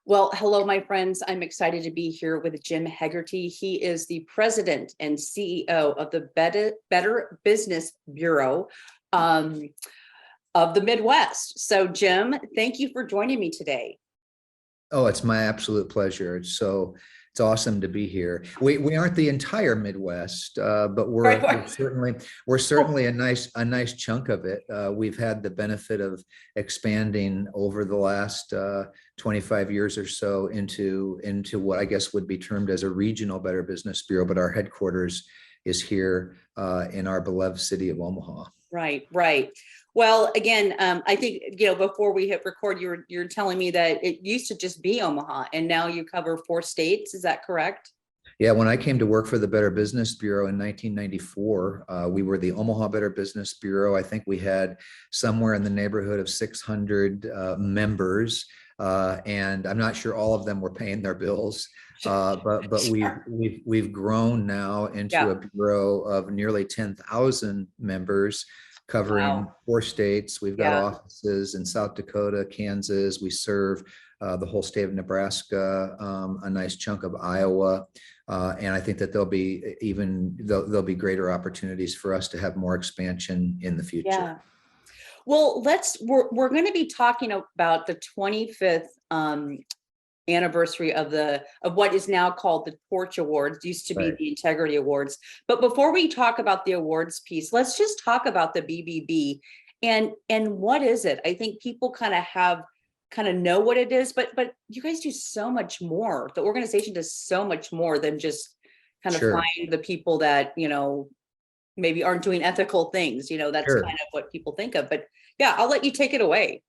Well, hello, my friends. I'm excited to be here with Jim Hegarty. He is the president and CEO of the Better Business Bureau um, of the Midwest. So, Jim, thank you for joining me today. Oh, it's my absolute pleasure. It's awesome to be here. We aren't the entire Midwest, but Right. we're Oh, certainly a nice chunk of it. We've had the benefit of expanding over the last 25 years or so into what I guess would be termed as a regional Better Business Bureau, but our headquarters is here in our beloved city of Omaha. right, right. Well, again, I think before we hit record, you're telling me that it used to just be Omaha, and now you cover 4 states. Is that correct? Yeah, when I came to work for the Better Business Bureau in 1994, we were the Omaha Better Business Bureau. I think we had somewhere in the neighborhood of 600 members, and I'm not sure all of them were paying their bills. But Sure. we've grown now into Yeah. a bureau of nearly 10,000 members, covering Wow. 4 states. We've got Yeah. offices in South Dakota, Kansas. We serve the whole state of Nebraska, a nice chunk of Iowa. And I think that there'll be greater opportunities for us to have more expansion in the future. Yeah. Well, we're going to be talking about the 25th anniversary of what is now called the Torch Awards, used to be Right. the Integrity Awards. But before we talk about the awards piece, let's just talk about the BBB and what is it? I think people kind of know what it is, but you guys do so much more. The organization does so much more than just kind of Sure. find the people that, maybe aren't doing ethical things. That's kind Sure. of what people think of. But yeah, I'll let you take it away.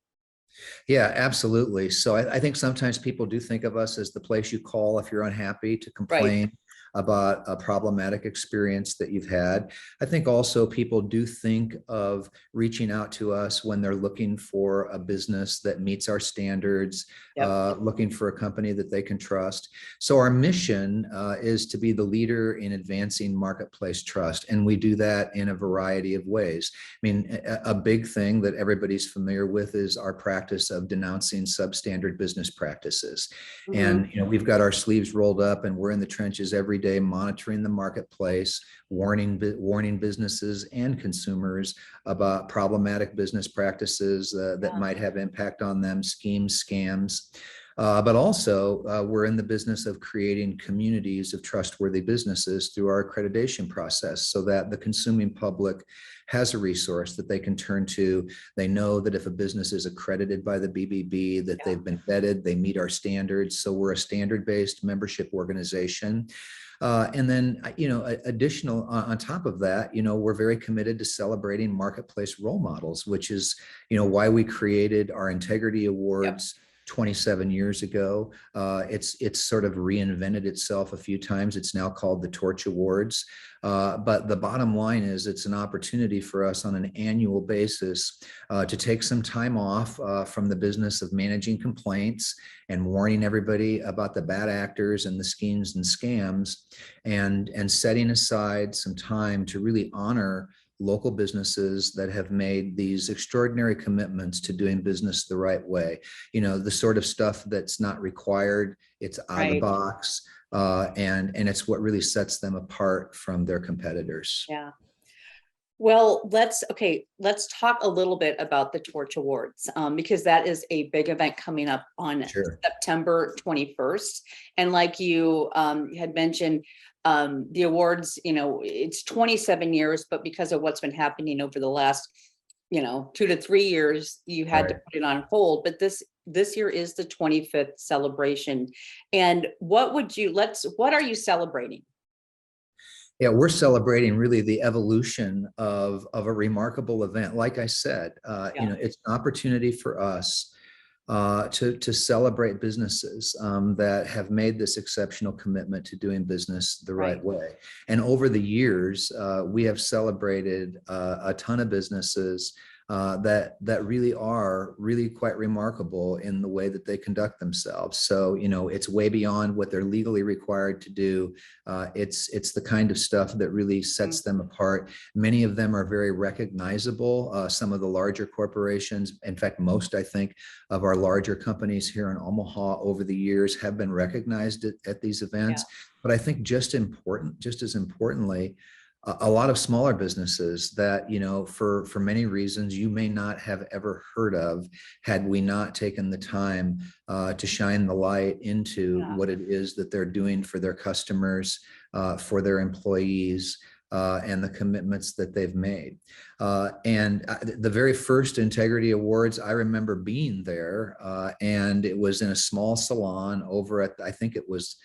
Yeah, absolutely. So I think sometimes people do think of us as the place you call if you're unhappy to Right. complain about a problematic experience that you've had. I think also people do think of reaching out to us when they're looking for a business that meets our standards, Yep. looking for a company that they can trust. So our mission is to be the leader in advancing marketplace trust, and we do that in a variety of ways. I mean, a big thing that everybody's familiar with is our practice of denouncing substandard business practices. Mhm. And we've got our sleeves rolled up, and we're in the trenches every day, monitoring the marketplace, warning businesses and consumers about problematic business practices that Yeah. might have impact on them, schemes, scams. But also, we're in the business of creating communities of trustworthy businesses through our accreditation process so that the consuming public has a resource that they can turn to. They know that if a business is accredited by the BBB, that Yeah. they've been vetted, they meet our standards. So we're a standard-based membership organization. And then, additional on top of that, we're very committed to celebrating marketplace role models, which is, why we created our Integrity Yep. Awards 27 years ago. It's sort of reinvented itself a few times. It's now called the Torch Awards. But the bottom line is it's an opportunity for us on an annual basis to take some time off from the business of managing complaints and warning everybody about the bad actors and the schemes and scams, and setting aside some time to really honor local businesses that have made these extraordinary commitments to doing business the right way. The sort of stuff that's not required, it's out of the Right. box, and it's what really sets them apart from their competitors. Yeah. Well, let's talk a little bit about the Torch Awards, because that is a big event coming up on Sure. September 21st. And like you had mentioned, the awards, it's 27 years, but because of what's been happening over the last, 2 to 3 years, you had to Right. put it on hold. But this year is the 25th celebration. And what are you celebrating? Yeah, we're celebrating really the evolution of a remarkable event. Like I said, Yeah. it's an opportunity for us to celebrate businesses that have made this exceptional commitment to doing business the Right. right way. And over the years, we have celebrated a ton of businesses that really are really quite remarkable in the way that they conduct themselves. So, it's way beyond what they're legally required to do. It's the kind of stuff that really sets them apart. Many of them are very recognizable. Some of the larger corporations, in fact, most, I think, of our larger companies here in Omaha over the years have been recognized at these events. Yeah. But I think just as importantly, a lot of smaller businesses that, for many reasons you may not have ever heard of had we not taken the time to shine the light into what it is that they're doing for their customers, for their employees, and the commitments that they've made. And the very first Integrity Awards, I remember being there, and it was in a small salon over at, I think it was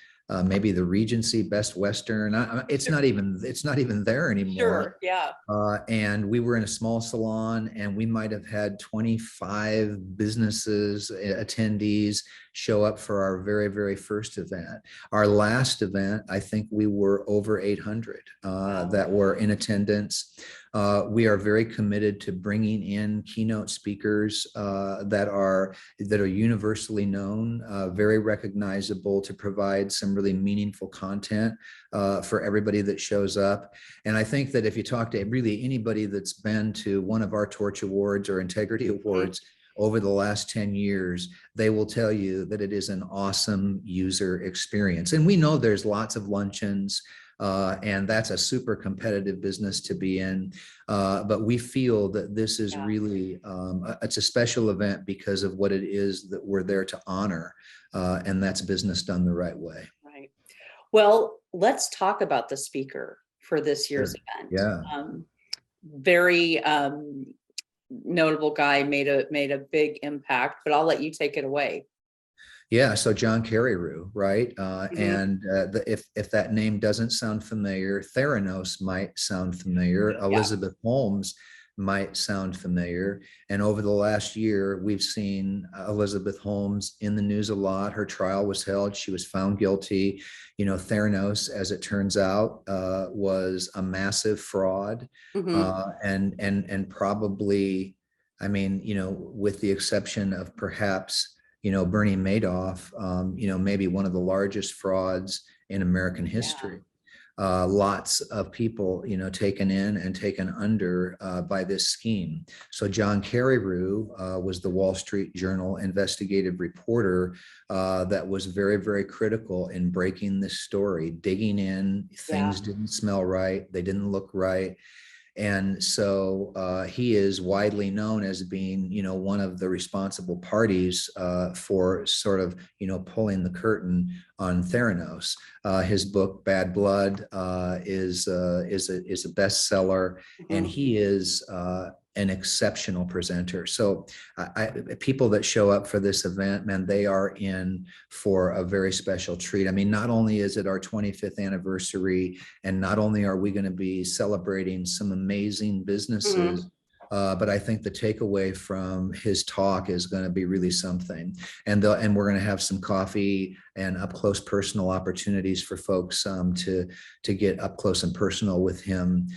maybe the Regency Best Western. It's not even there anymore. Sure. Yeah. And we were in a small salon, and we might have had 25 businesses, attendees show up for our very, very first event. Our last event, I think we were over 800 that were in attendance. We are very committed to bringing in keynote speakers that are universally known, very recognizable, to provide some really meaningful content for everybody that shows up. And I think that if you talk to really anybody that's been to one of our Torch Awards or Integrity Awards over the last 10 years, they will tell you that it is an awesome user experience. And we know there's lots of luncheons, and that's a super competitive business to be in. But we feel that this is really, it's a special event because of what it is that we're there to honor. And that's business done the right way. Right. Well, let's talk about the speaker for this year's event. Yeah. Very notable guy, made a big impact, but I'll let you take it away. Yeah, so John Kerry, right? And if that name doesn't sound familiar, Theranos might sound familiar. Elizabeth Holmes might sound familiar. And over the last year, we've seen Elizabeth Holmes in the news a lot. Her trial was held. She was found guilty. Theranos, as it turns out, was a massive fraud, and probably, I mean, with the exception of perhaps Bernie Madoff, maybe one of the largest frauds in American history. Lots of people, taken in and taken under by this scheme. So John Kerry was the Wall Street Journal investigative reporter that was very, very critical in breaking this story, digging in. Things didn't smell right. They didn't look right. And so he is widely known as being, one of the responsible parties for sort of, pulling the curtain on Theranos. His book Bad Blood is a bestseller, and he is an exceptional presenter. So people that show up for this event, man, they are in for a very special treat. I mean, not only is it our 25th anniversary, and not only are we going to be celebrating some amazing businesses, but I think the takeaway from his talk is going to be really something. And we're going to have some coffee and up close personal opportunities for folks to get up close and personal with him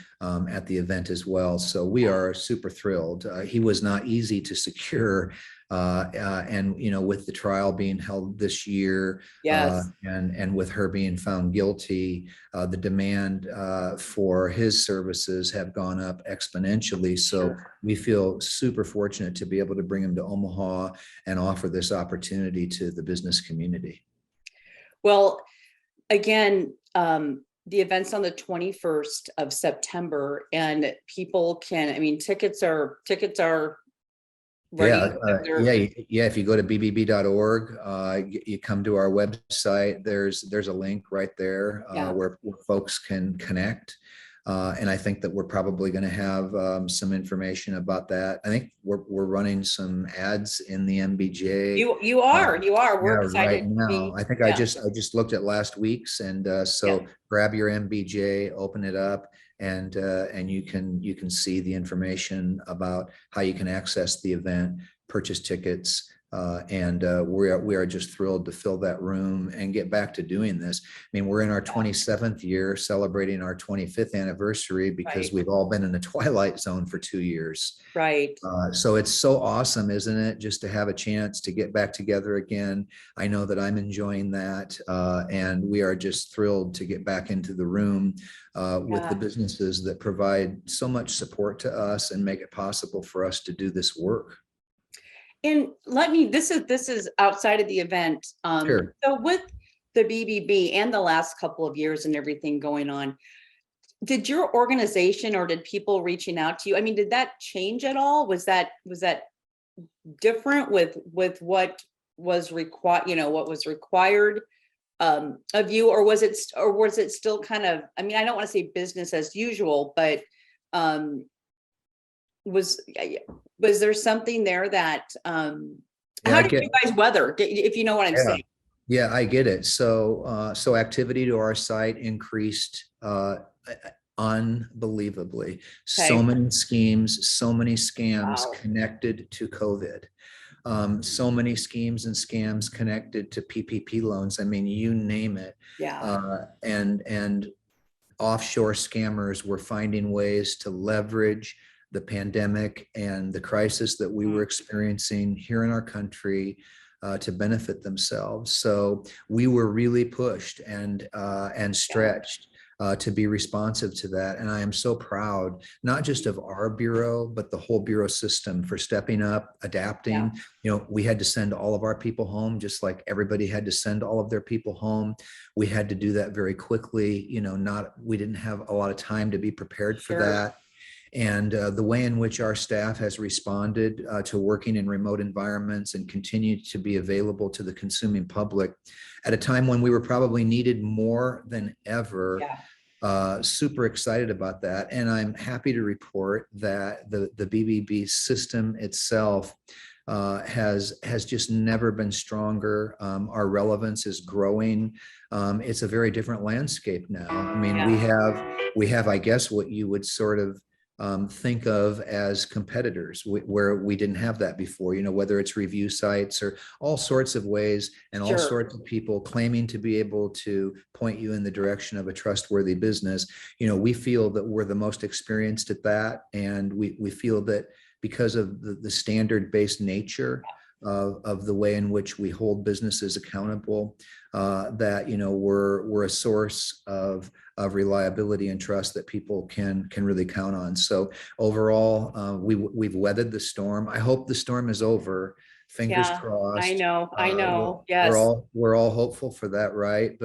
at the event as well. So we are super thrilled. He was not easy to secure. And with the trial being held this year, and with her being found guilty, the demand for his services have gone up exponentially. So we feel super fortunate to be able to bring him to Omaha and offer this opportunity to the business community. Well, again, the event's on the 21st of September, and people can, I mean, tickets are Yeah. If you go to bbb.org, you come to our website, there's a link right there where folks can connect. And I think that we're probably going to have some information about that. I think we're running some ads in the MBJ. You are. We're excited right now. I think I just looked at last week's, and grab your MBJ, open it up, and you can see the information about how you can access the event, purchase tickets, We are just thrilled to fill that room and get back to doing this. I mean, we're in our 27th year, celebrating our 25th anniversary because Right. we've all been in the twilight zone for 2 years. Right. So it's so awesome, isn't it? Just to have a chance to get back together again. I know that I'm enjoying that. And we are just thrilled to get back into the room with the businesses that provide so much support to us and make it possible for us to do this work. And this is outside of the event. Sure. So with the BBB and the last couple of years and everything going on, did your organization or did people reaching out to you? I mean, did that change at all? Was that different with what was required, what was required of you, or was it still kind of, I mean, I don't want to say business as usual, but was there something there that how did you guys weather, if you know what I'm saying? Yeah, I get it. So activity to our site increased unbelievably. So many schemes, so many scams connected to COVID. So many schemes and scams connected to PPP loans. I mean, you name it. And offshore scammers were finding ways to leverage the pandemic and the crisis that we were experiencing here in our country to benefit themselves. So we were really pushed and stretched to be responsive to that. And I am so proud, not just of our bureau, but the whole bureau system for stepping up, adapting. We had to send all of our people home, just like everybody had to send all of their people home. We had to do that very quickly. We didn't have a lot of time to be prepared for that. And the way in which our staff has responded to working in remote environments and continued to be available to the consuming public at a time when we were probably needed more than ever. Super excited about that. And I'm happy to report that the BBB system itself has just never been stronger. Our relevance is growing. It's a very different landscape now. I mean, we have, I guess, what you would sort of think of as competitors where we didn't have that before, whether it's review sites or all sorts of ways and all sorts of people claiming to be able to point you in the direction of a trustworthy business. We feel that we're the most experienced at that. And we feel that because of the standard-based nature of the way in which we hold businesses accountable, that we're a source of reliability and trust that people can really count on. So overall, we've weathered the storm. I hope the storm is over. Fingers crossed. I know. Yes. We're all hopeful for that, right?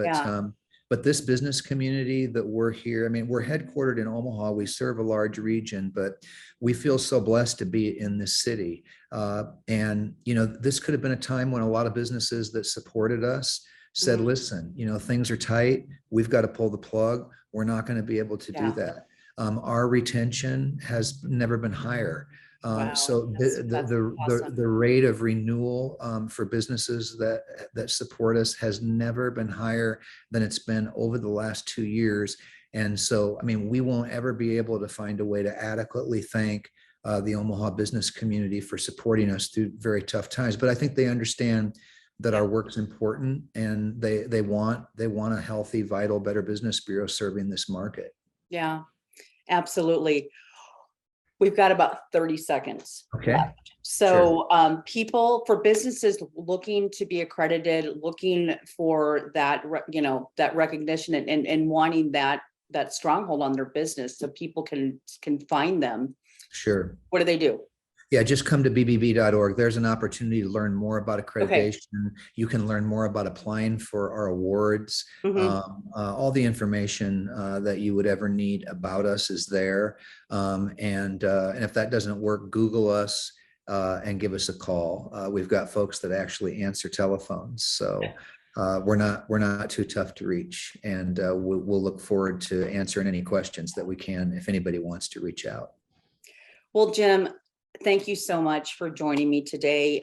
But this business community that we're here, I mean, we're headquartered in Omaha. We serve a large region, but we feel so blessed to be in this city. And this could have been a time when a lot of businesses that supported us said, listen, things are tight. We've got to pull the plug. We're not going to be able to do that. Our retention has never been higher. So the rate of renewal for businesses that support us has never been higher than it's been over the last 2 years. And so, I mean, we won't ever be able to find a way to adequately thank the Omaha business community for supporting us through very tough times. But I think they understand that our work's important, and they want a healthy, vital, Better Business Bureau serving this market. Yeah, absolutely. We've got about 30 seconds left. So for businesses looking to be accredited, looking for that, that recognition and wanting that stronghold on their business so people can find them. Sure. What do they do? Yeah, just come to bbb.org. There's an opportunity to learn more about accreditation. You can learn more about applying for our awards. All the information that you would ever need about us is there. And if that doesn't work, Google us and give us a call. We've got folks that actually answer telephones. So we're not too tough to reach. And we'll look forward to answering any questions that we can if anybody wants to reach out. Well, Jim, thank you so much for joining me today.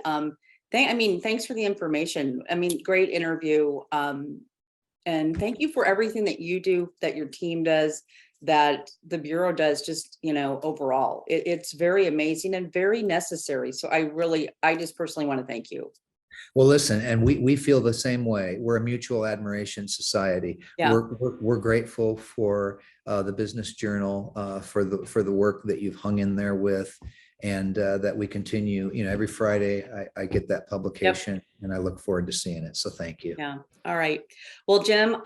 Thanks for the information. I mean, great interview. And thank you for everything that you do, that your team does, that the Bureau does just, overall. It's very amazing and very necessary. So I just personally want to thank you. Well, listen, and we feel the same way. We're a mutual admiration society. Yeah. We're grateful for the Business Journal for the work that you've hung in there with, and that we continue. Every Friday I get that publication, and I look forward to seeing it. So thank you. Yeah. All right. Well, Jim,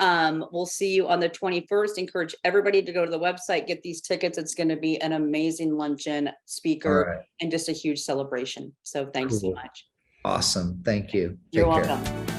we'll see you on the 21st. Encourage everybody to go to the website, get these tickets. It's going to be an amazing luncheon, speaker, and just a huge celebration. So thanks so much. Awesome. Thank you. You're Take care. welcome.